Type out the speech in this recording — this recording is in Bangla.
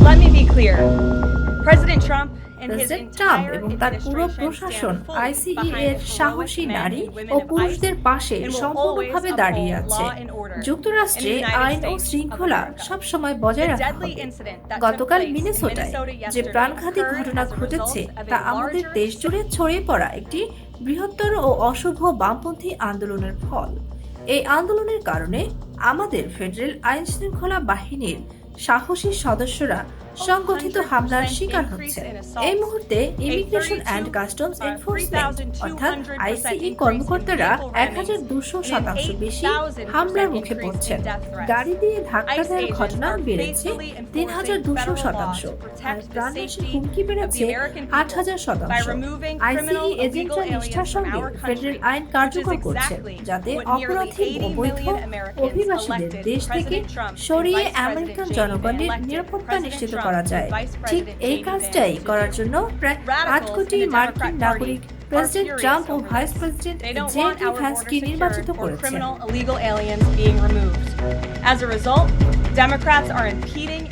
Let me be clear. President Trump and his president Trump entire এবং তার পুরো administration প্রশাসন stand fully আইসিই behind এর the সাহসী heroic men নারী and women ও of পুরুষদের ICE পাশে and will সম্পূর্ণভাবে always দাঁড়িয়ে uphold আছে। law and order যুক্তরাষ্ট্রে in the United আইন ও States শৃঙ্খলা of America. সবসময় বজায় The রাখা deadly হবে। incident that took গতকাল place in মিনেসোটায় Minnesota যে yesterday প্রাণঘাতী occurred ঘটনা as a ঘটেছে result of a তা আমাদের larger দেশ জুড়ে ছড়িয়ে পড়া একটি বৃহত্তর ও অশুভ বামপন্থী আন্দোলনের ফল। এই আন্দোলনের কারণে আমাদের ফেডারেল আইন শৃঙ্খলা বাহিনীর সাহসী সদস্যরা সংগঠিত হামলার শিকার হচ্ছে। এই মুহূর্তে ইমিগ্রেশন অ্যান্ড কাস্টমস এনফোর্সমেন্ট অর্থাৎ আইসিই কর্মকর্তারা 1200% বেশি হামলার মুখে পড়ছেন। গাড়ি দিয়ে ধাক্কা দেওয়ার ঘটনা বেড়েছে 3200%, আর প্রাণনাশের হুমকি বেড়েছে 8000%। আইসিই এজেন্টরা নিষ্ঠার সঙ্গে ফেডারেল আইন কার্যকর করছে যাতে অপরাধী অবৈধ অভিবাসীদের দেশ থেকে সরিয়ে আমেরিকান জনগণের নিরাপত্তা নিশ্চিত করা যায়। ঠিক এই কাজটাই করার জন্য প্রায় 8 কোটি মার্কিন নাগরিক প্রেসিডেন্ট ট্রাম্প ও ভাইস প্রেসিডেন্ট জেডি ভ্যান্সকে নির্বাচিত করেছেন। As a result, Democrats are impeding